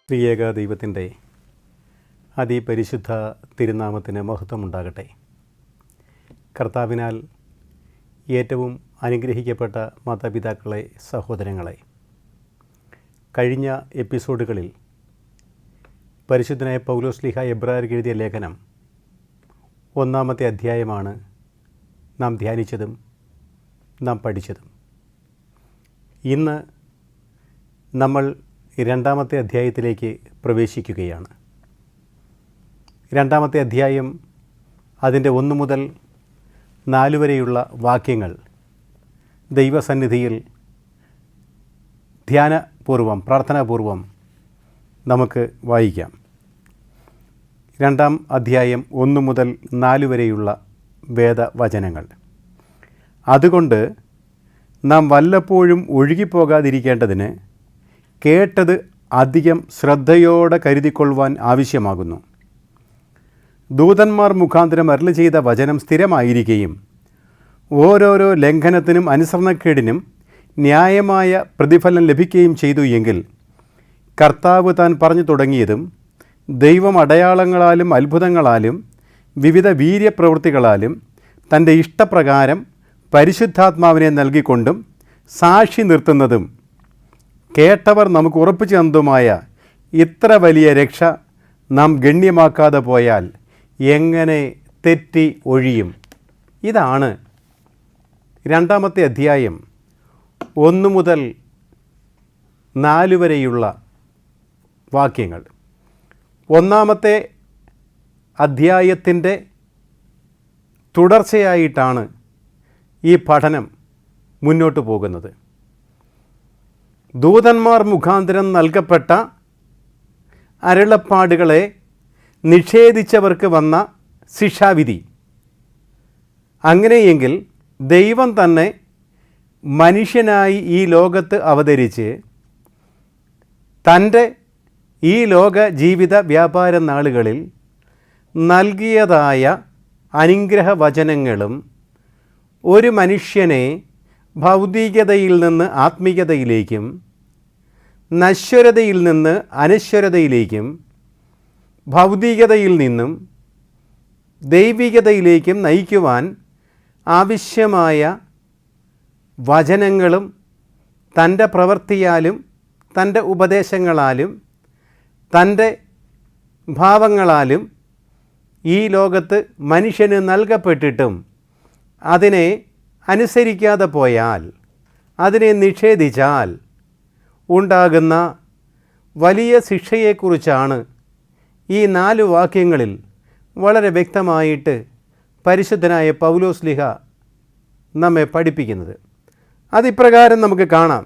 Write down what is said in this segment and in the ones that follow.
ത്രിയേക ദൈവത്തിൻ്റെ അതിപരിശുദ്ധ തിരുനാമത്തിന് മഹത്വമുണ്ടാകട്ടെ. കർത്താവിനാൽ ഏറ്റവും അനുഗ്രഹിക്കപ്പെട്ട മാതാപിതാക്കളെ, സഹോദരങ്ങളെ, കഴിഞ്ഞ എപ്പിസോഡുകളിൽ പരിശുദ്ധനായ പൗലോസ്ലീഹ എബ്രായർക്ക് എഴുതിയ ലേഖനം 1-ാമത്തെ അധ്യായമാണ് നാം ധ്യാനിച്ചതും നാം പഠിച്ചതും. ഇന്ന് നമ്മൾ 2-ാമത്തെ അധ്യായത്തിലേക്ക് പ്രവേശിക്കുകയാണ്. 2-ാമത്തെ അധ്യായം അതിൻ്റെ 1 മുതൽ 4 വരെയുള്ള വാക്യങ്ങൾ ദൈവസന്നിധിയിൽ ധ്യാനപൂർവം, പ്രാർത്ഥനാപൂർവം നമുക്ക് വായിക്കാം. 2-ാം അധ്യായം 1 മുതൽ 4 വരെയുള്ള വേദവചനങ്ങൾ. അതുകൊണ്ട് നാം വല്ലപ്പോഴും ഒഴുകിപ്പോകാതിരിക്കേണ്ടതിന് കേട്ടത് അധികം ശ്രദ്ധയോടെ കരുതിക്കൊള്ളുവാൻ ആവശ്യമാകുന്നു. ദൂതന്മാർ മുഖാന്തരം അരുളി ചെയ്ത വചനം സ്ഥിരമായിരിക്കുകയും ഓരോരോ ലംഘനത്തിനും അനുസരണക്കേടിനും ന്യായമായ പ്രതിഫലം ലഭിക്കുകയും ചെയ്തു എങ്കിൽ കർത്താവ് താൻ പറഞ്ഞു തുടങ്ങിയതും ദൈവം അടയാളങ്ങളാലും അത്ഭുതങ്ങളാലും വിവിധ വീര്യപ്രവൃത്തികളാലും തൻ്റെ ഇഷ്ടപ്രകാരം പരിശുദ്ധാത്മാവിനെ നൽകിക്കൊണ്ടും സാക്ഷി നിർത്തുന്നതും കേട്ടവർ നമുക്ക് ഉറപ്പിച്ചു തന്നതുമായ ഇത്ര വലിയ രക്ഷ നാം ഗണ്യമാക്കാതെ പോയാൽ എങ്ങനെ തെറ്റി ഒഴിയും? ഇതാണ് 2-ാമത്തെ അധ്യായം 1 മുതൽ 4 വരെയുള്ള വാക്യങ്ങൾ. 1-ാമത്തെ അധ്യായത്തിൻ്റെ തുടർച്ചയായിട്ടാണ് ഈ പഠനം മുന്നോട്ട് പോകുന്നത്. ദൂതന്മാർ മുഖാന്തരം നൽകപ്പെട്ട അരുളപ്പാടുകളെ നിഷേധിച്ചവർക്ക് വന്ന ശിക്ഷാവിധി. അങ്ങനെയെങ്കിൽ ദൈവം തന്നെ മനുഷ്യനായി ഈ ലോകത്ത് അവതരിച്ച് തൻ്റെ ഈ ലോക ജീവിത വ്യാപാര നാളുകളിൽ നൽകിയതായ അനുഗ്രഹവചനങ്ങളും ഒരു മനുഷ്യനെ ഭൗതികതയിൽ നിന്ന് ആത്മീയതയിലേക്കും നശ്വരതയിൽ നിന്ന് അനശ്വരതയിലേക്കും ഭൗതികതയിൽ നിന്നും ദൈവികതയിലേക്കും നയിക്കുവാൻ ആവശ്യമായ വചനങ്ങളും തൻ്റെ പ്രവൃത്തിയാലും തൻ്റെ ഉപദേശങ്ങളാലും തൻ്റെ ഭാവങ്ങളാലും ഈ ലോകത്ത് മനുഷ്യന് നൽകപ്പെട്ടിട്ടും അതിനെ അനുസരിക്കാതെ പോയാൽ, അതിനെ നിഷേധിച്ചാൽ ഉണ്ടാകുന്ന വലിയ ശിക്ഷയെക്കുറിച്ചാണ് ഈ 4 വാക്യങ്ങളിൽ വളരെ വ്യക്തമായിട്ട് പരിശുദ്ധനായ പൗലോസ്ലീഹ നമ്മെ പഠിപ്പിക്കുന്നത്. അതിപ്രകാരം നമുക്ക് കാണാം.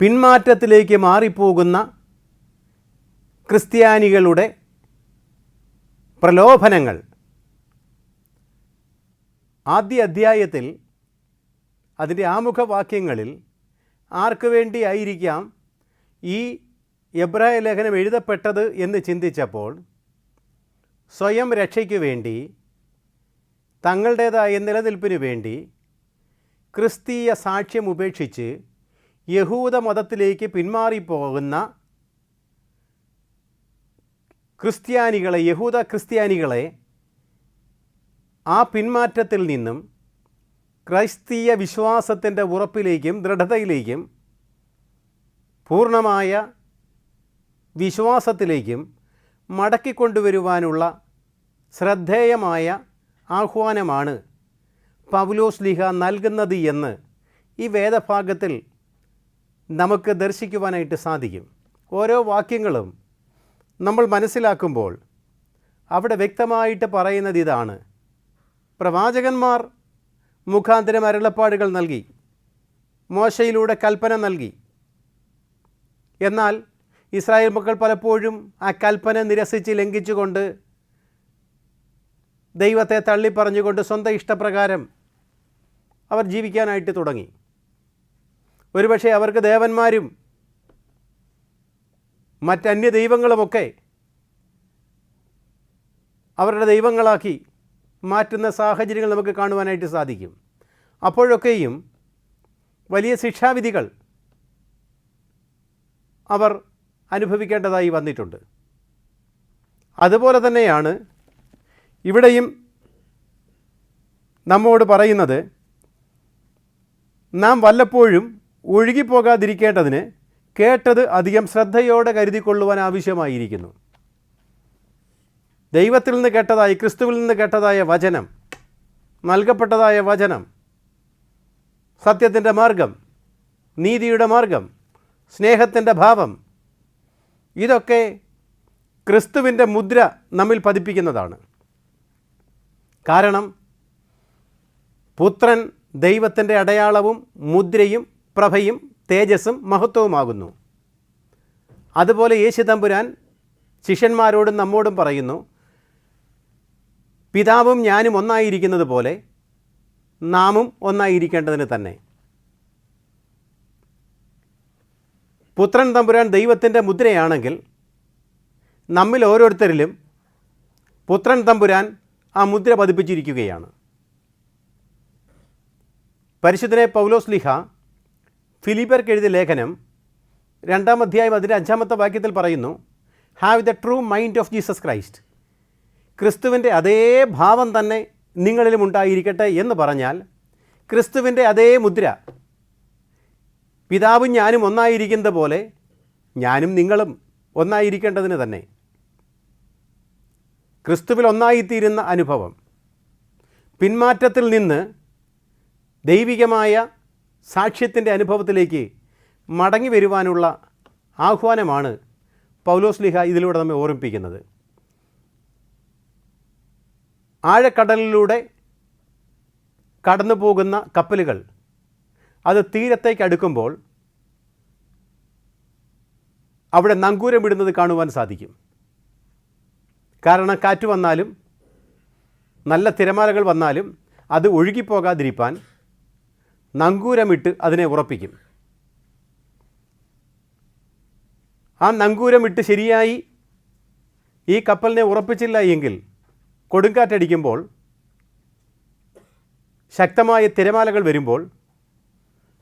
പിന്മാറ്റത്തിലേക്ക് മാറിപ്പോകുന്ന ക്രിസ്ത്യാനികളുടെ പ്രലോഭനങ്ങൾ ആദ്യ അധ്യായത്തിൽ അതിൻ്റെ ആമുഖവാക്യങ്ങളിൽ ആർക്കു വേണ്ടിയായിരിക്കാം ഈ എബ്രായ ലേഖനം എഴുതപ്പെട്ടത് എന്ന് ചിന്തിച്ചപ്പോൾ സ്വയം രക്ഷയ്ക്ക് വേണ്ടി, തങ്ങളുടേതായ നിലനിൽപ്പിന് വേണ്ടി ക്രിസ്തീയ സാക്ഷ്യം ഉപേക്ഷിച്ച് യഹൂദ മതത്തിലേക്ക് പിന്മാറിപ്പോകുന്ന ക്രിസ്ത്യാനികളെ, യഹൂദ ക്രിസ്ത്യാനികളെ ആ പിന്മാറ്റത്തിൽ നിന്നും ക്രൈസ്തീയ വിശ്വാസത്തിൻ്റെ ഉറപ്പിലേക്കും ദൃഢതയിലേക്കും പൂർണ്ണമായ വിശ്വാസത്തിലേക്കും മടക്കിക്കൊണ്ടുവരുവാനുള്ള ശ്രദ്ധേയമായ ആഹ്വാനമാണ് പൗലോസ്ലീഹ നൽകുന്നത് എന്ന് ഈ വേദഭാഗത്തിൽ നമുക്ക് ദർശിക്കുവാനായിട്ട് സാധിക്കും. ഓരോ വാക്യങ്ങളും നമ്മൾ മനസ്സിലാക്കുമ്പോൾ അവിടെ വ്യക്തമായിട്ട് പറയുന്നത് ഇതാണ്: പ്രവാചകന്മാർ മുഖാന്തരം അരുളപ്പാടുകൾ നൽകി, മോശയിലൂടെ കൽപ്പന നൽകി. എന്നാൽ ഇസ്രായേൽ മക്കൾ പലപ്പോഴും ആ കൽപ്പന നിരസിച്ച് ലംഘിച്ചുകൊണ്ട് ദൈവത്തെ തള്ളിപ്പറഞ്ഞുകൊണ്ട് സ്വന്തം ഇഷ്ടപ്രകാരം അവർ ജീവിക്കാനായിട്ട് തുടങ്ങി. ഒരുപക്ഷെ അവർക്ക് ദേവന്മാരും മറ്റന്യ ദൈവങ്ങളുമൊക്കെ അവരുടെ ദൈവങ്ങളാക്കി മാറ്റുന്ന സാഹചര്യങ്ങൾ നമുക്ക് കാണുവാനായിട്ട് സാധിക്കും. അപ്പോഴൊക്കെയും വലിയ ശിക്ഷാവിധികൾ അവർ അനുഭവിക്കേണ്ടതായി വന്നിട്ടുണ്ട്. അതുപോലെ തന്നെയാണ് ഇവിടെയും നമ്മോട് പറയുന്നത്, നാം വല്ലപ്പോഴും ഒഴുകിപ്പോകാതിരിക്കേണ്ടതിന് കേട്ടത് അധികം ശ്രദ്ധയോടെ കരുതിക്കൊള്ളുവാൻ ആവശ്യമായിരിക്കുന്നു. ദൈവത്തിൽ നിന്ന് കേട്ടതായി, ക്രിസ്തുവിൽ നിന്ന് കേട്ടതായ വചനം, നൽകപ്പെട്ടതായ വചനം, സത്യത്തിൻ്റെ മാർഗം, നീതിയുടെ മാർഗം, സ്നേഹത്തിൻ്റെ ഭാവം, ഇതൊക്കെ ക്രിസ്തുവിൻ്റെ മുദ്ര നമ്മിൽ പതിപ്പിക്കുന്നതാണ്. കാരണം പുത്രൻ ദൈവത്തിൻ്റെ അടയാളവും മുദ്രയും പ്രഭയും തേജസ്സും മഹത്വവുമാകുന്നു. അതുപോലെ യേശു തമ്പുരാൻ ശിഷ്യന്മാരോടും നമ്മോടും പറയുന്നു, പിതാവും ഞാനും ഒന്നായിരിക്കുന്നത് പോലെ നാമും ഒന്നായിരിക്കേണ്ടതിന് തന്നെ. പുത്രൻ തമ്പുരാൻ ദൈവത്തിൻ്റെ മുദ്രയാണെങ്കിൽ നമ്മിൽ ഓരോരുത്തരിലും പുത്രൻ തമ്പുരാൻ ആ മുദ്ര പതിപ്പിച്ചിരിക്കുകയാണ്. പരിശുദ്ധനെ പൗലോസ് ലീഹ ഫിലിപ്പർക്ക് എഴുതിയ ലേഖനം 2-ാം അധ്യായം അതിൻ്റെ 5-ാമത്തെ വാക്യത്തിൽ പറയുന്നു, have the true mind of Jesus Christ. ക്രിസ്തുവിൻ്റെ അതേ ഭാവം തന്നെ നിങ്ങളിലും ഉണ്ടായിരിക്കട്ടെ എന്ന് പറഞ്ഞാൽ, ക്രിസ്തുവിൻ്റെ അതേ മുദ്ര, പിതാവും ഞാനും ഒന്നായിരിക്കുന്നത് പോലെ ഞാനും നിങ്ങളും ഒന്നായിരിക്കേണ്ടതിന് തന്നെ. ക്രിസ്തുവിൽ ഒന്നായിത്തീരുന്ന അനുഭവം, പിന്മാറ്റത്തിൽ നിന്ന് ദൈവികമായ സാക്ഷ്യത്തിൻ്റെ അനുഭവത്തിലേക്ക് മടങ്ങി വരുവാനുള്ള ആഹ്വാനമാണ് പൗലോസ് ലീഹ ഇതിലൂടെ നമ്മെ ഓർമ്മിപ്പിക്കുന്നത്. ആഴക്കടലിലൂടെ കടന്നു പോകുന്ന കപ്പലുകൾ അത് തീരത്തേക്ക് അടുക്കുമ്പോൾ അവിടെ നങ്കൂരമിടുന്നത് കാണുവാൻ സാധിക്കും. കാരണം കാറ്റ് വന്നാലും നല്ല തിരമാലകൾ വന്നാലും അത് ഒഴുകിപ്പോകാതിരിക്കാൻ നങ്കൂരമിട്ട് അതിനെ ഉറപ്പിക്കും. ആ നങ്കൂരമിട്ട് ശരിയായി ഈ കപ്പലിനെ ഉറപ്പിച്ചില്ല എങ്കിൽ കൊടുങ്കാറ്റടിക്കുമ്പോൾ, ശക്തമായ തിരമാലകൾ വരുമ്പോൾ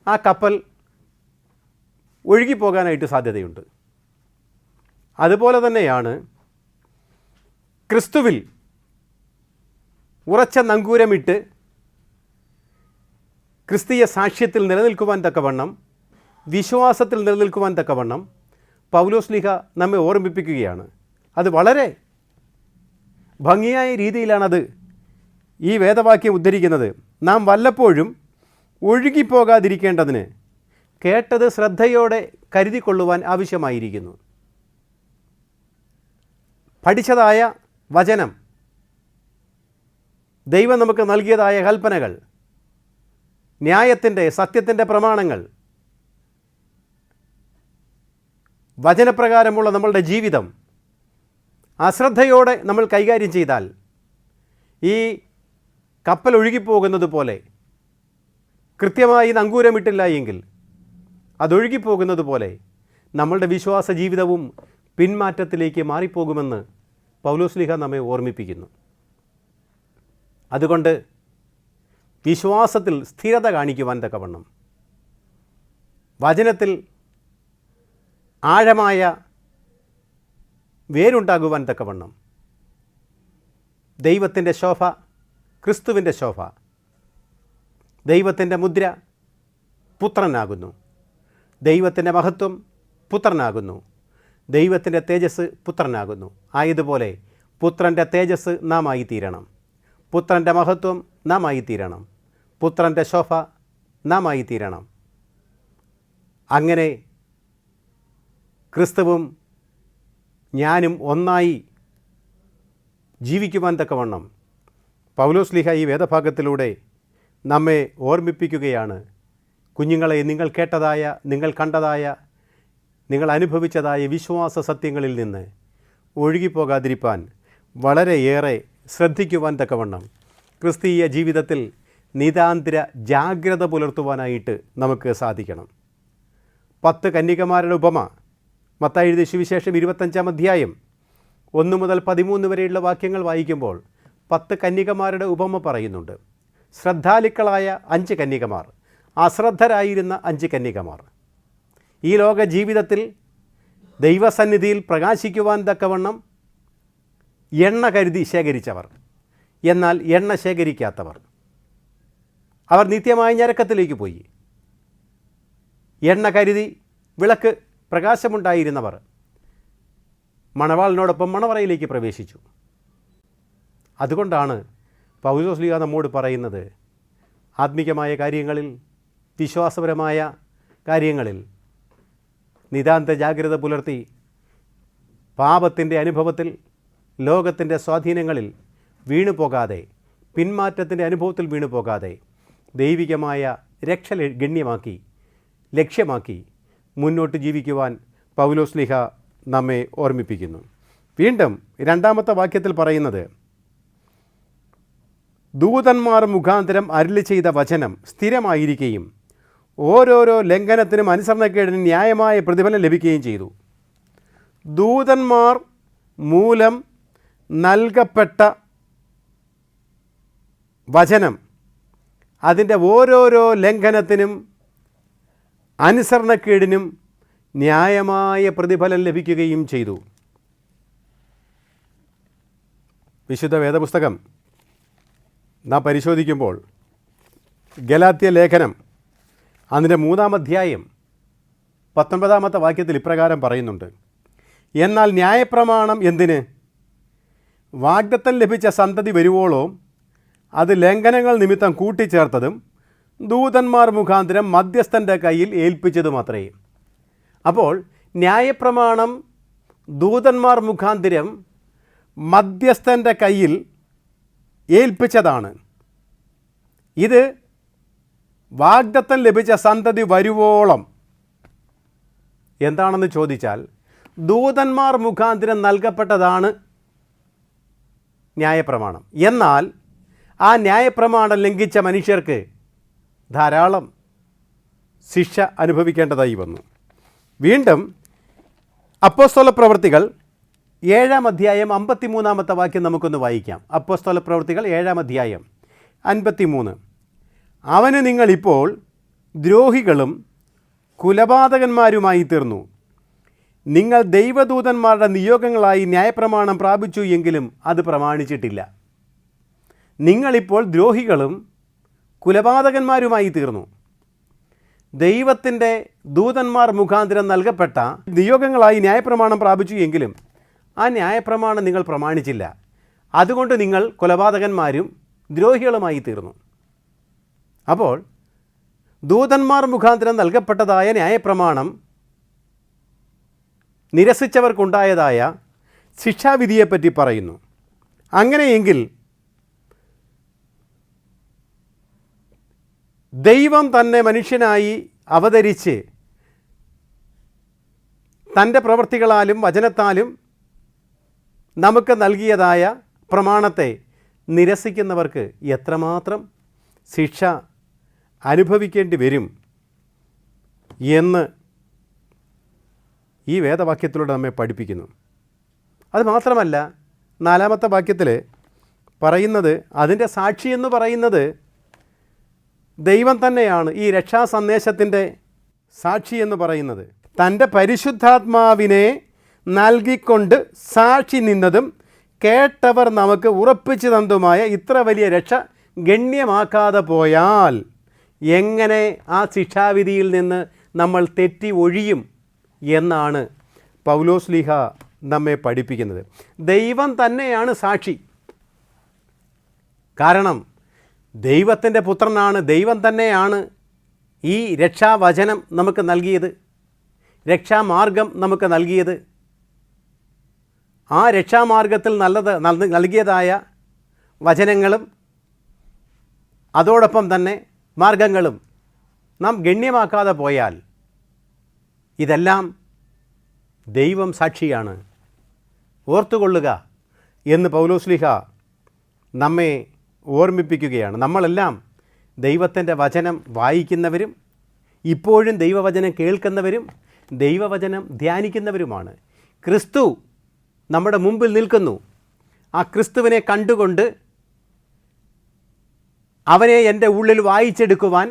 ആ കപ്പൽ ഒഴുകിപ്പോകാനായിട്ട് സാധ്യതയുണ്ട്. അതുപോലെ തന്നെയാണ് ക്രിസ്തുവിൽ ഉറച്ച നങ്കൂരമിട്ട് ക്രിസ്തീയ സാക്ഷ്യത്തിൽ നിലനിൽക്കുവാൻ തക്കവണ്ണം, വിശ്വാസത്തിൽ നിലനിൽക്കുവാൻ തക്കവണ്ണം പൗലോസ് ലീഹ നമ്മെ ഓർമ്മിപ്പിക്കുകയാണ്. അത് വളരെ ഭംഗിയായ രീതിയിലാണത് ഈ വേദവാക്യം ഉദ്ധരിക്കുന്നത്. നാം വല്ലപ്പോഴും ഒഴുകിപ്പോകാതിരിക്കേണ്ടതിന് കേട്ടത് ശ്രദ്ധയോടെ കരുതിക്കൊള്ളുവാൻ ആവശ്യമായിരിക്കുന്നു. പഠിച്ചതായ വചനം, ദൈവം നമുക്ക് നൽകിയതായ കൽപ്പനകൾ, ന്യായത്തിൻ്റെ, സത്യത്തിൻ്റെ പ്രമാണങ്ങൾ, വചനപ്രകാരമുള്ള നമ്മളുടെ ജീവിതം അശ്രദ്ധയോടെ നമ്മൾ കൈകാര്യം ചെയ്താൽ ഈ കപ്പൽ ഒഴുകിപ്പോകുന്നത് പോലെ, കൃത്യമായി നങ്കൂരമിട്ടില്ല എങ്കിൽ അതൊഴുകിപ്പോകുന്നത് പോലെ നമ്മളുടെ വിശ്വാസ ജീവിതവും പിന്മാറ്റത്തിലേക്ക് മാറിപ്പോകുമെന്ന് പൗലോസ് ലീഹ നമ്മെ ഓർമ്മിപ്പിക്കുന്നു. അതുകൊണ്ട് വിശ്വാസത്തിൽ സ്ഥിരത കാണിക്കുവാൻ തക്കവണ്ണം, വചനത്തിൽ ആഴമായ വേരുണ്ടാകുവാൻ തക്കവണ്ണം, ദൈവത്തിൻ്റെ ശോഭ, ക്രിസ്തുവിൻ്റെ ശോഭ, ദൈവത്തിൻ്റെ മുദ്ര പുത്രനാകുന്നു, ദൈവത്തിൻ്റെ മഹത്വം പുത്രനാകുന്നു, ദൈവത്തിൻ്റെ തേജസ് പുത്രനാകുന്നു. ആയതുപോലെ പുത്രൻ്റെ തേജസ് നാം ആയിത്തീരണം, പുത്രൻ്റെ മഹത്വം നാം ആയിത്തീരണം, പുത്രൻ്റെ ശോഭ നാം ആയിത്തീരണം. അങ്ങനെ ക്രിസ്തുവും ഞാനും ഒന്നായി ജീവിക്കുവാൻ തക്കവണ്ണം പൗലോസ് ലീഹ ഈ വേദഭാഗത്തിലൂടെ നമ്മെ ഓർമ്മിപ്പിക്കുകയാണ്. കുഞ്ഞുങ്ങളെ, നിങ്ങൾ കേട്ടതായ, നിങ്ങൾ കണ്ടതായ, നിങ്ങൾ അനുഭവിച്ചതായ വിശ്വാസ സത്യങ്ങളിൽ നിന്ന് ഒഴുകിപ്പോകാതിരിപ്പാൻ വളരെയേറെ ശ്രദ്ധിക്കുവാൻ തക്കവണ്ണം ക്രിസ്തീയ ജീവിതത്തിൽ നിതാന്തിര ജാഗ്രത പുലർത്തുവാനായിട്ട് നമുക്ക് സാധിക്കണം. 10 കന്യകമാരുടെ ഉപമ മത്തായി എഴുതിയ സുവിശേഷം 25-ാം അധ്യായം 1 മുതൽ 13 വരെയുള്ള വാക്യങ്ങൾ വായിക്കുമ്പോൾ 10 കന്യകമാരുടെ ഉപമ പറയുന്നുണ്ട്. ശ്രദ്ധാലുക്കളായ 5 കന്യകമാർ, അശ്രദ്ധരായിരുന്ന 5 കന്യകമാർ. ഈ ലോക ജീവിതത്തിൽ ദൈവസന്നിധിയിൽ പ്രകാശിക്കുവാൻ തക്കവണ്ണം എണ്ണ കരുതി ശേഖരിച്ചവർ, എന്നാൽ എണ്ണ ശേഖരിക്കാത്തവർ, അവർ നിത്യമായ ഞരക്കത്തിലേക്ക് പോയി. എണ്ണ കരുതി വിളക്ക് പ്രകാശമുണ്ടായിരുന്നവർ മണവാളിനോടൊപ്പം മണവറയിലേക്ക് പ്രവേശിച്ചു. അതുകൊണ്ടാണ് പൗലോസ്ലീഹ നമ്മോട് പറയുന്നത്, ആത്മീകമായ കാര്യങ്ങളിൽ, വിശ്വാസപരമായ കാര്യങ്ങളിൽ നിതാന്ത ജാഗ്രത പുലർത്തി പാപത്തിൻ്റെ അനുഭവത്തിൽ, ലോകത്തിൻ്റെ സ്വാധീനങ്ങളിൽ വീണു പോകാതെ, പിന്മാറ്റത്തിൻ്റെ അനുഭവത്തിൽ വീണു പോകാതെ ദൈവികമായ രക്ഷ ഗണ്യമാക്കി, ലക്ഷ്യമാക്കി മുന്നോട്ട് ജീവിക്കുവാൻ പൗലോസ്ലീഹ നമ്മെ ഓർമ്മിപ്പിക്കുന്നു. വീണ്ടും 2-ാമത്തെ വാക്യത്തിൽ പറയുന്നത്, ദൂതന്മാർ മുഖാന്തരം അരുളി ചെയ്ത വചനം സ്ഥിരമായിരിക്കുകയും ഓരോരോ ലംഘനത്തിനും അനുസരണക്കേടിനും ന്യായമായ പ്രതിഫലം ലഭിക്കുകയും ചെയ്തു. ദൂതന്മാർ മൂലം നൽകപ്പെട്ട വചനം അതിൻ്റെ ഓരോരോ ലംഘനത്തിനും അനുസരണക്കേടിനും ന്യായമായ പ്രതിഫലം ലഭിക്കുകയും ചെയ്തു. വിശുദ്ധ വേദപുസ്തകം നാം പരിശോധിക്കുമ്പോൾ ഗലാത്യ ലേഖനം അതിൻ്റെ 3-ാം അധ്യായം 19-ാമത്തെ വാക്യത്തിൽ ഇപ്രകാരം പറയുന്നുണ്ട്, എന്നാൽ ന്യായപ്രമാണം എന്തിന്? വാഗ്ദത്തം ലഭിച്ച സന്തതി വരുവോളം അത് ലംഘനങ്ങൾ നിമിത്തം കൂട്ടിച്ചേർത്തതും ദൂതന്മാർ മുഖാന്തരം മധ്യസ്ഥൻ്റെ കയ്യിൽ ഏൽപ്പിച്ചതുമത്രേ. അപ്പോൾ ന്യായപ്രമാണം ദൂതന്മാർ മുഖാന്തരം മധ്യസ്ഥൻ്റെ കയ്യിൽ ഏൽപ്പിച്ചതാണ്. ഇത് വാഗ്ദത്തം ലഭിച്ച സന്തതി വരുവോളം എന്താണെന്ന് ചോദിച്ചാൽ ദൂതന്മാർ മുഖാന്തരം നൽകപ്പെട്ടതാണ് ന്യായപ്രമാണം. എന്നാൽ ആ ന്യായപ്രമാണം ലംഘിച്ച മനുഷ്യർക്ക് ധാരാളം ശിക്ഷ അനുഭവിക്കേണ്ടതായി വന്നു. വീണ്ടും അപ്പോസ്തല പ്രവൃത്തികൾ 7-ാം അധ്യായം 53-ാമത്തെ വാക്യം നമുക്കൊന്ന് വായിക്കാം. അപ്പോസ്തല പ്രവൃത്തികൾ 7-ാം അധ്യായം 53. അവന് നിങ്ങളിപ്പോൾ ദ്രോഹികളും കുലപാതകന്മാരുമായി തീർന്നു. നിങ്ങൾ ദൈവദൂതന്മാരുടെ നിയോഗങ്ങളായി ന്യായപ്രമാണം പ്രാപിച്ചു എങ്കിലും അത് പ്രമാണിച്ചിട്ടില്ല. നിങ്ങളിപ്പോൾ ദ്രോഹികളും കുലപാതകന്മാരുമായി തീർന്നു. ദൈവത്തിൻ്റെ ദൂതന്മാർ മുഖാന്തരം നൽകപ്പെട്ട നിയോഗങ്ങളായി ന്യായപ്രമാണം പ്രാപിച്ചു എങ്കിലും ആ ന്യായപ്രമാണം നിങ്ങൾ പ്രമാണിച്ചില്ല. അതുകൊണ്ട് നിങ്ങൾ കൊലപാതകന്മാരും ദ്രോഹികളുമായി തീർന്നു. അപ്പോൾ ദൂതന്മാർ മുഖാന്തരം നൽകപ്പെട്ടതായ ന്യായപ്രമാണം നിരസിച്ചവർക്കുണ്ടായതായ ശിക്ഷാവിധിയെപ്പറ്റി പറയുന്നു. അങ്ങനെയെങ്കിൽ ദൈവം തന്നെ മനുഷ്യനായി അവതരിച്ച് തൻ്റെ പ്രവൃത്തികളാലും വചനത്താലും നമുക്ക് നൽകിയതായ പ്രമാണത്തെ നിരസിക്കുന്നവർക്ക് എത്രമാത്രം ശിക്ഷ അനുഭവിക്കേണ്ടി വരും എന്ന് ഈ വേദവാക്യത്തിലൂടെ നമ്മെ പഠിപ്പിക്കുന്നു. അതുമാത്രമല്ല, 4-ാമത്തെ വാക്യത്തിൽ പറയുന്നത്, അതിൻ്റെ സാക്ഷി എന്ന് പറയുന്നത് ദൈവം തന്നെയാണ്. ഈ രക്ഷാ സന്ദേശത്തിൻ്റെ സാക്ഷി എന്ന് പറയുന്നത് തൻ്റെ പരിശുദ്ധാത്മാവിനെ നൽകിക്കൊണ്ട് സാക്ഷി നിന്നതും കേട്ടവർ നമുക്ക് ഉറപ്പിച്ചു തന്നതുമായ ഇത്ര വലിയ രക്ഷ ഗണ്യമാക്കാതെ പോയാൽ എങ്ങനെ ആ ശിക്ഷാവിധിയിൽ നിന്ന് നമ്മൾ തെറ്റി ഒഴിയും എന്നാണ് പൗലോസ്ലീഹ നമ്മെ പഠിപ്പിക്കുന്നത്. ദൈവം തന്നെയാണ് സാക്ഷി. കാരണം ദൈവത്തിൻ്റെ പുത്രനാണ്, ദൈവം തന്നെയാണ് ഈ രക്ഷാവചനം നമുക്ക് നൽകിയത്, രക്ഷാമാർഗം നമുക്ക് നൽകിയത്. ആ രക്ഷാമാർഗത്തിൽ നൽകിയതായ വചനങ്ങളും അതോടൊപ്പം തന്നെ മാർഗങ്ങളും നാം ഗണ്യമാക്കാതെ പോയാൽ ഇതെല്ലാം ദൈവം സാക്ഷിയാണ്, ഓർത്തുകൊള്ളുക എന്ന് പൗലോസ്ലീഹ നമ്മെ ഓർമ്മിപ്പിക്കുകയാണ്. നമ്മളെല്ലാം ദൈവത്തിൻ്റെ വചനം വായിക്കുന്നവരും ഇപ്പോഴും ദൈവവചനം കേൾക്കുന്നവരും ദൈവവചനം ധ്യാനിക്കുന്നവരുമാണ്. ക്രിസ്തു നമ്മുടെ മുമ്പിൽ നിൽക്കുന്നു. ആ ക്രിസ്തുവിനെ കണ്ടുകൊണ്ട് അവനെ എൻ്റെ ഉള്ളിൽ വായിച്ചെടുക്കുവാൻ,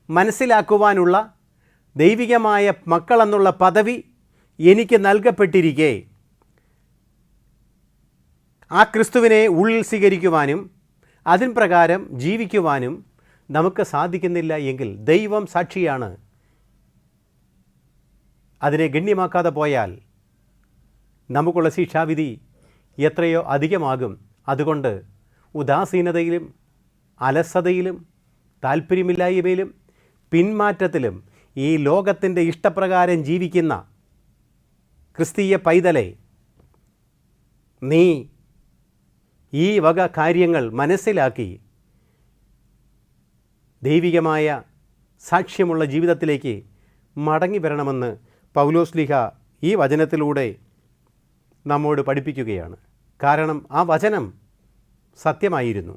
മനസ്സിലാക്കുവാനുള്ള ദൈവികമായ മക്കളെന്നുള്ള പദവി എനിക്ക് നൽകപ്പെട്ടിരിക്കെ ആ ക്രിസ്തുവിനെ ഉള്ളിൽ സ്വീകരിക്കുവാനും അതിൻ പ്രകാരം ജീവിക്കുവാനും നമുക്ക് സാധിക്കുന്നില്ല എങ്കിൽ ദൈവം സാക്ഷിയാണ്. അതിനെ ഗണ്യമാക്കാതെ പോയാൽ നമുക്കുള്ള ശിക്ഷാവിധി എത്രയോ അധികമാകും. അതുകൊണ്ട് ഉദാസീനതയിലും അലസതയിലും താല്പര്യമില്ലായ്മയിലും പിന്മാറ്റത്തിലും ഈ ലോകത്തിൻ്റെ ഇഷ്ടപ്രകാരം ജീവിക്കുന്ന ക്രിസ്തീയ പൈതലെ, നീ ഈ വക കാര്യങ്ങൾ മനസ്സിലാക്കി ദൈവികമായ സാക്ഷ്യമുള്ള ജീവിതത്തിലേക്ക് മടങ്ങി വരണമെന്ന് പൗലോസ്ലീഹ ഈ വചനത്തിലൂടെ നമ്മോട് പഠിപ്പിക്കുകയാണ്. കാരണം ആ വചനം സത്യമായിരുന്നു.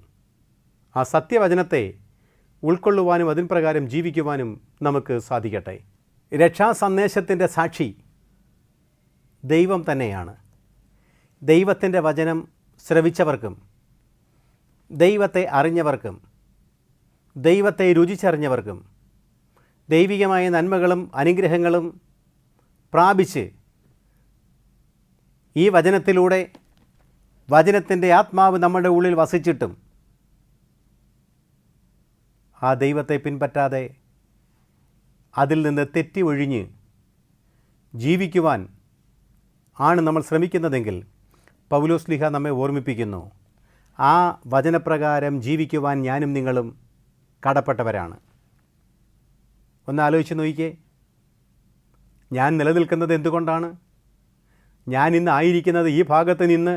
ആ സത്യവചനത്തെ ഉൾക്കൊള്ളുവാനും അതിൻ പ്രകാരം ജീവിക്കുവാനും നമുക്ക് സാധിക്കട്ടെ. രക്ഷാസന്ദേശത്തിൻ്റെ സാക്ഷി ദൈവം തന്നെയാണ്. ദൈവത്തിൻ്റെ വചനം ശ്രവിച്ചവർക്കും ദൈവത്തെ അറിഞ്ഞവർക്കും ദൈവത്തെ രുചിച്ചറിഞ്ഞവർക്കും ദൈവികമായ നന്മകളും അനുഗ്രഹങ്ങളും പ്രാപിച്ച് ഈ വചനത്തിലൂടെ വചനത്തിൻ്റെ ആത്മാവ് നമ്മുടെ ഉള്ളിൽ വസിച്ചിട്ടും ആ ദൈവത്തെ പിൻപറ്റാതെ അതിൽ നിന്ന് തെറ്റി ഒഴിഞ്ഞ് ജീവിക്കുവാൻ ആണ് നമ്മൾ ശ്രമിക്കുന്നതെങ്കിൽ പൗലോസ്ലീഹ നമ്മെ ഓർമ്മിപ്പിക്കുന്നു, ആ വചനപ്രകാരം ജീവിക്കുവാൻ ഞാനും നിങ്ങളും കടപ്പെട്ടവരാണ്. ഒന്ന് ആലോചിച്ച് നോക്കിക്കേ, ഞാൻ നിലനിൽക്കുന്നത് എന്തുകൊണ്ടാണ്? ഞാൻ ഇന്ന് ആയിരിക്കുന്നത് ഈ ഭാഗത്ത് നിന്ന്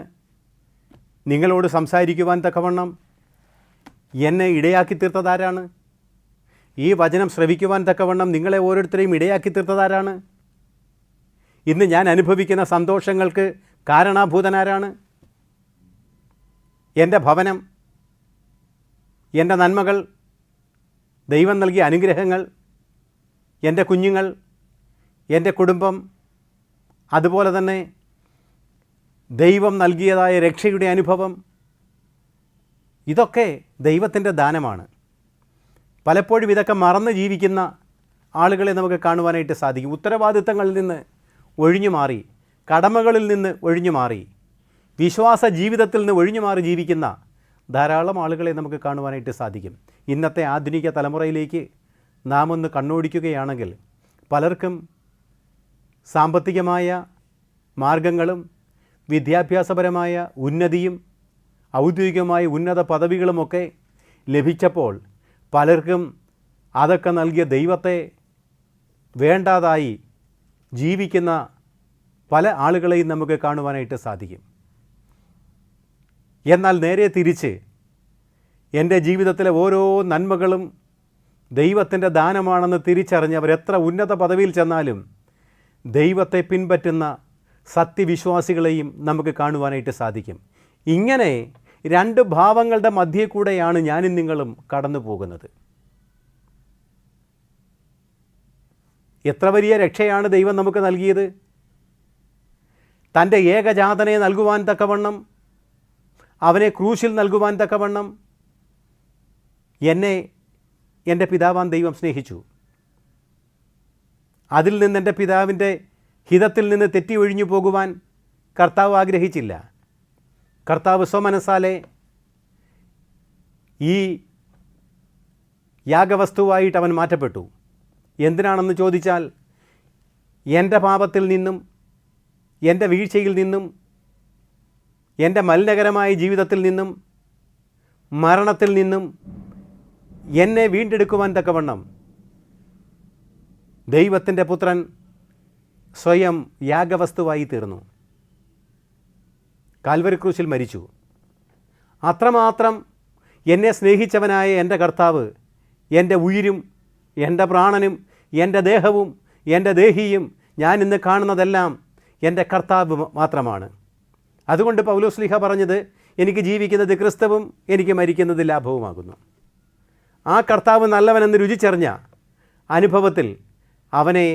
നിങ്ങളോട് സംസാരിക്കുവാൻ തക്കവണ്ണം എന്നെ ഇടയാക്കി തീർത്തതാരാണ്? ഈ വചനം ശ്രവിക്കുവാൻ തക്കവണ്ണം നിങ്ങളെ ഓരോരുത്തരെയും ഇടയാക്കി തീർത്തതാരാണ്? ഇന്ന് ഞാൻ അനുഭവിക്കുന്ന സന്തോഷങ്ങൾക്ക് കാരണാഭൂതനാരാണ്? എൻ്റെ ഭവനം, എൻ്റെ നന്മകൾ, ദൈവം നൽകിയ അനുഗ്രഹങ്ങൾ, എൻ്റെ കുഞ്ഞുങ്ങൾ, എൻ്റെ കുടുംബം, അതുപോലെ തന്നെ ദൈവം നൽകിയതായ രക്ഷയുടെ അനുഭവം, ഇതൊക്കെ ദൈവത്തിൻ്റെ ദാനമാണ്. പലപ്പോഴും ഇതൊക്കെ മറന്ന് ജീവിക്കുന്ന ആളുകളെ നമുക്ക് കാണുവാനായിട്ട് സാധിക്കും. ഉത്തരവാദിത്തങ്ങളിൽ നിന്ന് ഒഴിഞ്ഞു മാറി, കടമകളിൽ നിന്ന് ഒഴിഞ്ഞു മാറി, വിശ്വാസ ജീവിതത്തിൽ നിന്ന് ഒഴിഞ്ഞു മാറി ജീവിക്കുന്ന ധാരാളം ആളുകളെ നമുക്ക് കാണുവാനായിട്ട് സാധിക്കും. ഇന്നത്തെ ആധുനിക തലമുറയിലേക്ക് നാം ഒന്ന് കണ്ണോടിക്കുകയാണെങ്കിൽ പലർക്കും സാമ്പത്തികമായ മാർഗങ്ങളും വിദ്യാഭ്യാസപരമായ ഉന്നതിയും ഔദ്യോഗികമായ ഉന്നത പദവികളുമൊക്കെ ലഭിച്ചപ്പോൾ പലർക്കും അതൊക്കെ നൽകിയ ദൈവത്തെ വേണ്ടാതായി ജീവിക്കുന്ന പല ആളുകളെയും നമുക്ക് കാണുവാനായിട്ട് സാധിക്കും. എന്നാൽ നേരെ തിരിച്ച് എൻ്റെ ജീവിതത്തിലെ ഓരോ നന്മകളും ദൈവത്തിൻ്റെ ദാനമാണെന്ന് തിരിച്ചറിഞ്ഞവർ എത്ര ഉന്നത പദവിയിൽ ചെന്നാലും ദൈവത്തെ പിൻപറ്റുന്ന സത്യവിശ്വാസികളെയും നമുക്ക് കാണുവാനായിട്ട് സാധിക്കും. ഇങ്ങനെ രണ്ട് ഭാവങ്ങളുടെ മധ്യേ കൂടെയാണ് ഞാനും നിങ്ങളും കടന്നു പോകുന്നത്. എത്ര വലിയ രക്ഷയാണ് ദൈവം നമുക്ക് നൽകിയത്! തൻ്റെ ഏകജാതനെ നൽകുവാൻ തക്കവണ്ണം, അവനെ ക്രൂശിൽ നൽകുവാൻ തക്കവണ്ണം എന്നെ എൻ്റെ പിതാവാൻ ദൈവം സ്നേഹിച്ചു. അതിൽ നിന്ന് എൻ്റെ പിതാവിൻ്റെ ഹിതത്തിൽ നിന്ന് തെറ്റി ഒഴിഞ്ഞു പോകുവാൻ കർത്താവ് ആഗ്രഹിച്ചില്ല. കർത്താവ് സ്വമനസാലെ ഈ യാഗവസ്തുവായിട്ട് അവൻ മാറ്റപ്പെട്ടു. എന്തിനാണെന്ന് ചോദിച്ചാൽ, എൻ്റെ പാപത്തിൽ നിന്നും, എൻ്റെ വീഴ്ചയിൽ നിന്നും, എൻ്റെ മലിനകരമായ ജീവിതത്തിൽ നിന്നും, മരണത്തിൽ നിന്നും എന്നെ വീണ്ടെടുക്കുവാൻ തക്കവണ്ണം ദൈവത്തിൻ്റെ പുത്രൻ സ്വയം യാഗവസ്തുവായി തീർന്നു. കാൽവരി ക്രൂശിൽ മരിച്ചു. അത്രമാത്രം എന്നെ സ്നേഹിച്ചവനായ എൻ്റെ കർത്താവ് എൻ്റെ ഉയിരും എൻ്റെ പ്രാണനും എൻ്റെ ദേഹവും എൻ്റെ ദേഹിയും ഞാൻ ഇന്ന് കാണുന്നതെല്ലാം എൻ്റെ കർത്താവ് മാത്രമാണ്. അതുകൊണ്ട് പൗലോസ്ലീഹ പറഞ്ഞത്, എനിക്ക് ജീവിക്കുന്നത് ക്രിസ്തുവും എനിക്ക് മരിക്കുന്നത് ലാഭവുമാകുന്നു. ആ കർത്താവ് നല്ലവനെന്ന് രുചിച്ചറിഞ്ഞ അനുഭവത്തിൽ അവനെ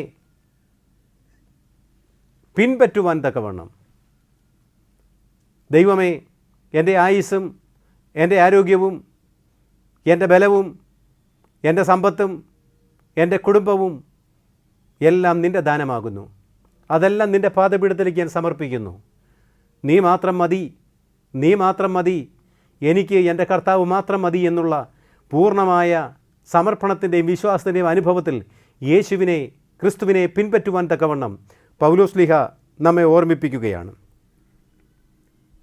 പിൻപറ്റുവാൻ തക്കവണ്ണം, ദൈവമേ, എൻ്റെ ആയുസ്സും എൻ്റെ ആരോഗ്യവും എൻ്റെ ബലവും എൻ്റെ സമ്പത്തും എൻ്റെ കുടുംബവും എല്ലാം നിൻ്റെ ദാനമാകുന്നു. അതെല്ലാം നിൻ്റെ പാദപീഠത്തിലേക്ക് ഞാൻ സമർപ്പിക്കുന്നു. നീ മാത്രം മതി, നീ മാത്രം മതി, എനിക്ക് എൻ്റെ കർത്താവ് മാത്രം മതി എന്നുള്ള പൂർണ്ണമായ സമർപ്പണത്തിൻ്റെയും വിശ്വാസത്തിൻ്റെയും അനുഭവത്തിൽ യേശുവിനെ, ക്രിസ്തുവിനെ പിൻപറ്റുവാൻ തക്കവണ്ണം പൗലോസ്ലീഹ നമ്മെ ഓർമ്മിപ്പിക്കുകയാണ്.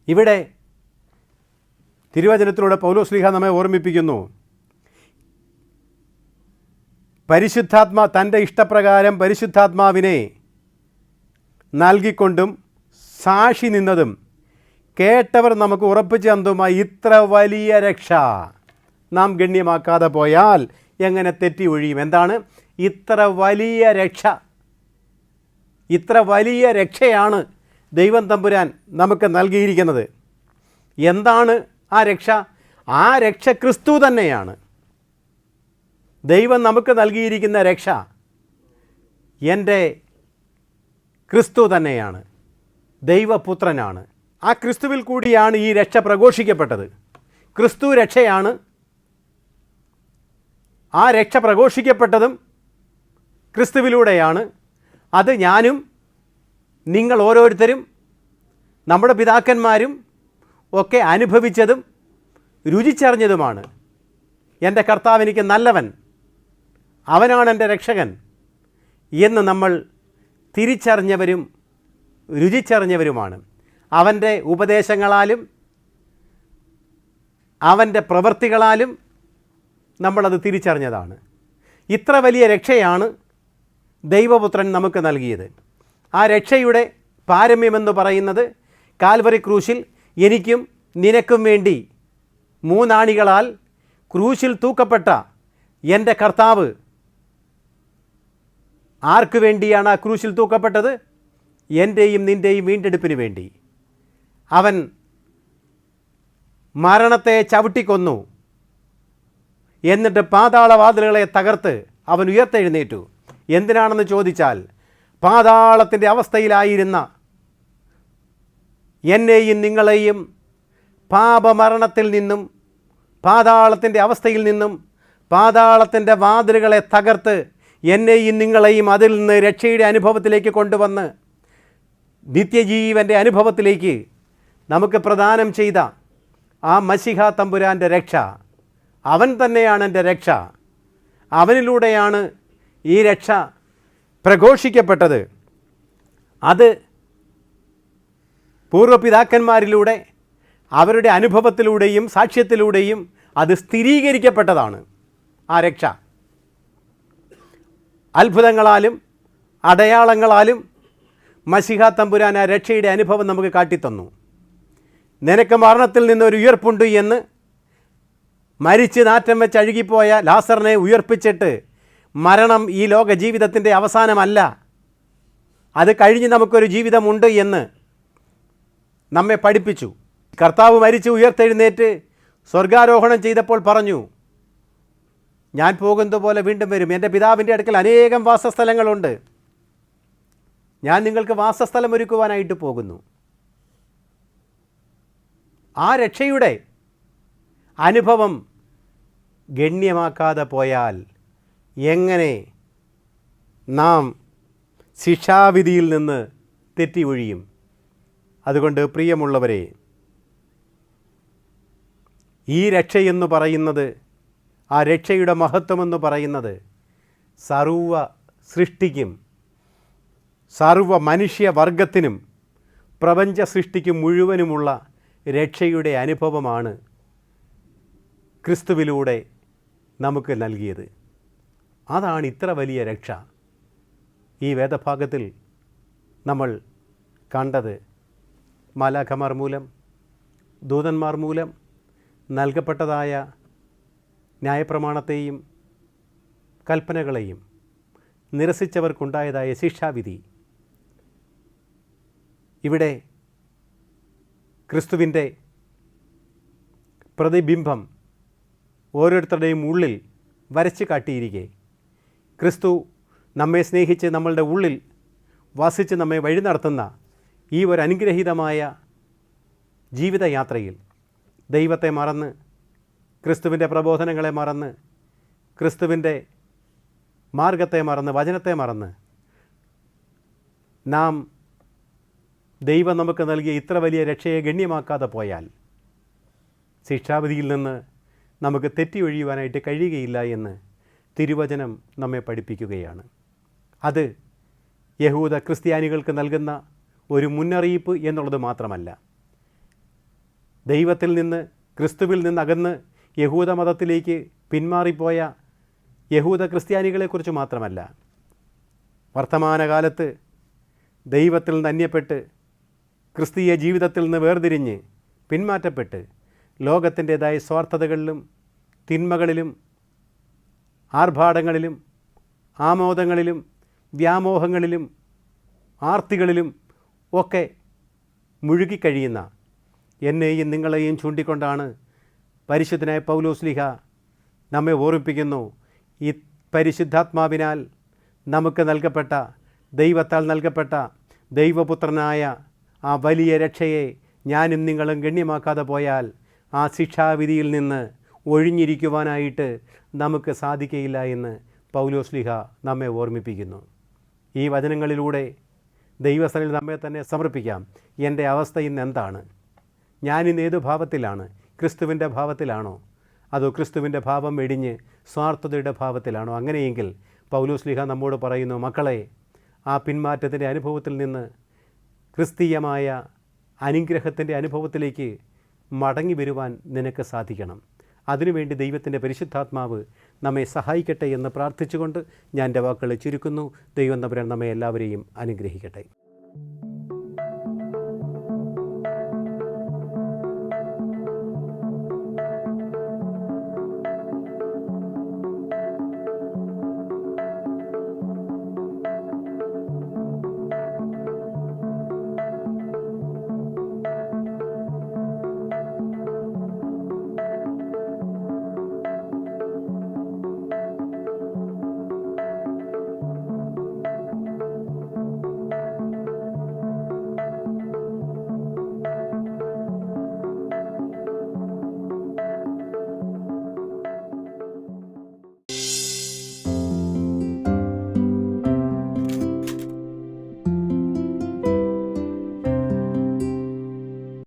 ഇവിടെ തിരുവചനത്തിലൂടെ പൗലോസ്ലീഹ നമ്മെ ഓർമ്മിപ്പിക്കുന്നു, തൻ്റെ ഇഷ്ടപ്രകാരം പരിശുദ്ധാത്മാവിനെ നൽകിക്കൊണ്ടും സാക്ഷി നിന്നതും കേട്ടവർ നമുക്ക് ഉറപ്പിച്ചു തന്നതുമായി ഇത്ര വലിയ രക്ഷ നാം ഗണ്യമാക്കാതെ പോയാൽ എങ്ങനെ തെറ്റി ഒഴിയും? എന്താണ് ഇത്ര വലിയ രക്ഷ? ഇത്ര വലിയ രക്ഷയാണ് ദൈവം തമ്പുരാൻ നമുക്ക് നൽകിയിരിക്കുന്നത്. എന്താണ് ആ രക്ഷ? ആ രക്ഷ ക്രിസ്തു തന്നെയാണ്. ദൈവം നമുക്ക് നൽകിയിരിക്കുന്ന രക്ഷ എൻ്റെ ക്രിസ്തു തന്നെയാണ്, ദൈവപുത്രനാണ്. ആ ക്രിസ്തുവിൽ കൂടിയാണ് ഈ രക്ഷ പ്രഘോഷിക്കപ്പെട്ടത്. ക്രിസ്തു രക്ഷയാണ്. ആ രക്ഷ പ്രഘോഷിക്കപ്പെട്ടതും ക്രിസ്തുവിലൂടെയാണ്. അത് ഞാനും നിങ്ങൾ ഓരോരുത്തരും നമ്മുടെ പിതാക്കന്മാരും ഒക്കെ അനുഭവിച്ചതും രുചിച്ചറിഞ്ഞതുമാണ്. എൻ്റെ കർത്താവ് എനിക്ക് നല്ലവൻ, അവനാണ് എൻ്റെ രക്ഷകൻ എന്ന് നമ്മൾ തിരിച്ചറിഞ്ഞവരും രുചിച്ചറിഞ്ഞവരുമാണ്. അവൻ്റെ ഉപദേശങ്ങളാലും അവൻ്റെ പ്രവൃത്തികളാലും നമ്മളത് തിരിച്ചറിഞ്ഞതാണ്. ഇത്ര വലിയ രക്ഷയാണ് ദൈവപുത്രൻ നമുക്ക് നൽകിയത്. ആ രക്ഷയുടെ പാരമ്യമെന്ന് പറയുന്നത് കാൽവറി ക്രൂശിൽ എനിക്കും നിനക്കും വേണ്ടി 3 ആണികളാൽ ക്രൂശിൽ തൂക്കപ്പെട്ട എൻ്റെ കർത്താവ് ആർക്ക് വേണ്ടിയാണ് ആ ക്രൂശിൽ തൂക്കപ്പെട്ടത്? എൻ്റെയും നിൻ്റെയും വീണ്ടെടുപ്പിന് വേണ്ടി. അവൻ മരണത്തെ ചവിട്ടിക്കൊന്നു, എന്നിട്ട് പാതാളവാതിലുകളെ തകർത്ത് അവൻ ഉയർത്തെഴുന്നേറ്റു. എന്തിനാണെന്ന് ചോദിച്ചാൽ പാതാളത്തിൻ്റെ അവസ്ഥയിലായിരുന്ന എന്നെയും നിങ്ങളെയും പാപമരണത്തിൽ നിന്നും, പാതാളത്തിൻ്റെ അവസ്ഥയിൽ നിന്നും, പാതാളത്തിൻ്റെ വാതിലുകളെ തകർത്ത് എന്നെയും നിങ്ങളെയും അതിൽ നിന്ന് രക്ഷയുടെ അനുഭവത്തിലേക്ക് കൊണ്ടുവന്ന് നിത്യജീവൻ്റെ അനുഭവത്തിലേക്ക് നമുക്ക് പ്രദാനം ചെയ്ത ആ മശിഹ തമ്പുരാൻ്റെ രക്ഷ, അവൻ തന്നെയാണ് എൻ്റെ രക്ഷ. അവനിലൂടെയാണ് ഈ രക്ഷ പ്രഘോഷിക്കപ്പെട്ടത്. അത് പൂർവ്വപിതാക്കന്മാരിലൂടെ അവരുടെ അനുഭവത്തിലൂടെയും സാക്ഷ്യത്തിലൂടെയും അത് സ്ഥിരീകരിക്കപ്പെട്ടതാണ്. ആ രക്ഷ അത്ഭുതങ്ങളാലും അടയാളങ്ങളാലും മശിഹ തമ്പുരാൻ ആ രക്ഷയുടെ അനുഭവം നമുക്ക് കാട്ടിത്തന്നു. നിനക്ക് മരണത്തിൽ നിന്നൊരു ഉയർപ്പുണ്ട് എന്ന് മരിച്ച് നാറ്റം വെച്ച് അഴുകിപ്പോയ ലാസറിനെ ഉയർപ്പിച്ചിട്ട് മരണം ഈ ലോക ജീവിതത്തിൻ്റെ അവസാനമല്ല, അത് കഴിഞ്ഞ് നമുക്കൊരു ജീവിതമുണ്ട് എന്ന് നമ്മെ പഠിപ്പിച്ചു. കർത്താവ് മരിച്ച് ഉയർത്തെഴുന്നേറ്റ് സ്വർഗാരോഹണം ചെയ്തപ്പോൾ പറഞ്ഞു, ഞാൻ പോകുന്നത് പോലെ വീണ്ടും വരും. എൻ്റെ പിതാവിൻ്റെ അടുക്കൽ അനേകം വാസസ്ഥലങ്ങളുണ്ട്, ഞാൻ നിങ്ങൾക്ക് വാസസ്ഥലം ഒരുക്കുവാനായിട്ട് പോകുന്നു. ആ രക്ഷയുടെ അനുഭവം ഗണ്യമാക്കാതെ പോയാൽ എങ്ങനെ നാം ശിക്ഷാവിധിയിൽ നിന്ന് തെറ്റി ഒഴിയും? അതുകൊണ്ട് പ്രിയമുള്ളവരെ, ഈ രക്ഷയെന്ന് പറയുന്നത്, ആ രക്ഷയുടെ മഹത്വമെന്ന് പറയുന്നത് സർവ്വ സൃഷ്ടിക്കും, സർവ്വ മനുഷ്യവർഗത്തിനും, പ്രപഞ്ച സൃഷ്ടിക്കും മുഴുവനുമുള്ള രക്ഷയുടെ അനുഭവമാണ് ക്രിസ്തുവിലൂടെ നമുക്ക് നൽകിയത്. അതാണ് ഇത്ര വലിയ രക്ഷ. ഈ വേദഭാഗത്തിൽ നമ്മൾ കണ്ടത് മാലാഖമാർ മൂലം, ദൂതന്മാർ മൂലം നൽകപ്പെട്ടതായ ന്യായപ്രമാണത്തെയും കൽപ്പനകളെയും നിരസിച്ചവർക്കുണ്ടായതായ ശിക്ഷാവിധി. ഇവിടെ ക്രിസ്തുവിൻ്റെ പ്രതിബിംബം ഓരോരുത്തരുടെയും ഉള്ളിൽ വരച്ച് കാട്ടിയിരിക്കെ, ക്രിസ്തു നമ്മെ സ്നേഹിച്ച് നമ്മളുടെ ഉള്ളിൽ വസിച്ച് നമ്മെ വഴി നടത്തുന്ന ഈ ഒരു അനുഗ്രഹീതമായ ജീവിതയാത്രയിൽ ദൈവത്തെ മറന്ന്, ക്രിസ്തുവിൻ്റെ പ്രബോധനങ്ങളെ മറന്ന്, ക്രിസ്തുവിൻ്റെ മാർഗത്തെ മറന്ന്, വചനത്തെ മറന്ന് നാം ദൈവം നമുക്ക് നൽകിയ ഇത്ര വലിയ രക്ഷയെ ഗണ്യമാക്കാതെ പോയാൽ ശിക്ഷാവിധിയിൽ നിന്ന് നമുക്ക് തെറ്റി ഒഴിയുവാനായിട്ട് കഴിയുകയില്ല എന്ന് തിരുവചനം നമ്മെ പഠിപ്പിക്കുകയാണ്. അത് യഹൂദ ക്രിസ്ത്യാനികൾക്ക് നൽകുന്ന ഒരു മുന്നറിയിപ്പ് എന്നുള്ളത് മാത്രമല്ല, ദൈവത്തിൽ നിന്ന് ക്രിസ്തുവിൽ നിന്ന് അകന്ന് യഹൂദ മതത്തിലേക്ക് പിന്മാറിപ്പോയ യഹൂദ ക്രിസ്ത്യാനികളെക്കുറിച്ച് മാത്രമല്ല, വർത്തമാനകാലത്ത് ദൈവത്തിൽ നിന്ന് അന്യപ്പെട്ട് ക്രിസ്തീയ ജീവിതത്തിൽ നിന്ന് വേർതിരിഞ്ഞ് പിന്മാറ്റപ്പെട്ട് ലോകത്തിൻ്റേതായ സ്വാർത്ഥതകളിലും തിന്മകളിലും ആർഭാടങ്ങളിലും ആമോദങ്ങളിലും വ്യാമോഹങ്ങളിലും ആർത്തികളിലും ഒക്കെ മുഴുകിക്കഴിയുന്ന എന്നെയും നിങ്ങളെയും ചൂണ്ടിക്കൊണ്ടാണ് പരിശുദ്ധനായ പൗലോസ്ലീഹ നമ്മെ ഓർമ്മിപ്പിക്കുന്നു. ഈ പരിശുദ്ധാത്മാവിനാൽ നമുക്ക് നൽകപ്പെട്ട, ദൈവത്താൽ നൽകപ്പെട്ട ദൈവപുത്രനായ ആ വലിയ രക്ഷയെ ഞാനും നിങ്ങളും ഗണ്യമാക്കാതെ പോയാൽ ആ ശിക്ഷാവിധിയിൽ നിന്ന് ഒഴിഞ്ഞിരിക്കുവാനായിട്ട് നമുക്ക് സാധിക്കയില്ല എന്ന് പൗലോസ്ലീഹ നമ്മെ ഓർമ്മിപ്പിക്കുന്നു. ഈ വചനങ്ങളിലൂടെ ദൈവസന്നിധിയിൽ നമ്മെ തന്നെ സമർപ്പിക്കാം. എൻ്റെ അവസ്ഥ ഇന്ന് എന്താണ്? ഞാനിന്ന് ഏത് ഭാവത്തിലാണ്? ക്രിസ്തുവിൻ്റെ ഭാവത്തിലാണോ? അതോ ക്രിസ്തുവിൻ്റെ ഭാവം വെടിഞ്ഞ് സ്വാർത്ഥതയുടെ ഭാവത്തിലാണോ? അങ്ങനെയെങ്കിൽ പൗലോസ്ലീഹ നമ്മോട് പറയുന്നു, മക്കളെ, ആ പിന്മാറ്റത്തിൻ്റെ അനുഭവത്തിൽ നിന്ന് ക്രിസ്തീയമായ അനുഗ്രഹത്തിൻ്റെ അനുഭവത്തിലേക്ക് മടങ്ങി വരുവാൻ നിനക്ക് സാധിക്കണം. അതിനുവേണ്ടി ദൈവത്തിൻ്റെ പരിശുദ്ധാത്മാവ് നമ്മെ സഹായിക്കട്ടെ എന്ന് പ്രാർത്ഥിച്ചുകൊണ്ട് ഞാൻ എൻ്റെ വാക്കുകളെ ചുരുക്കുന്നു. ദൈവം തമ്പുരാൻ നമ്മെ എല്ലാവരെയും അനുഗ്രഹിക്കട്ടെ.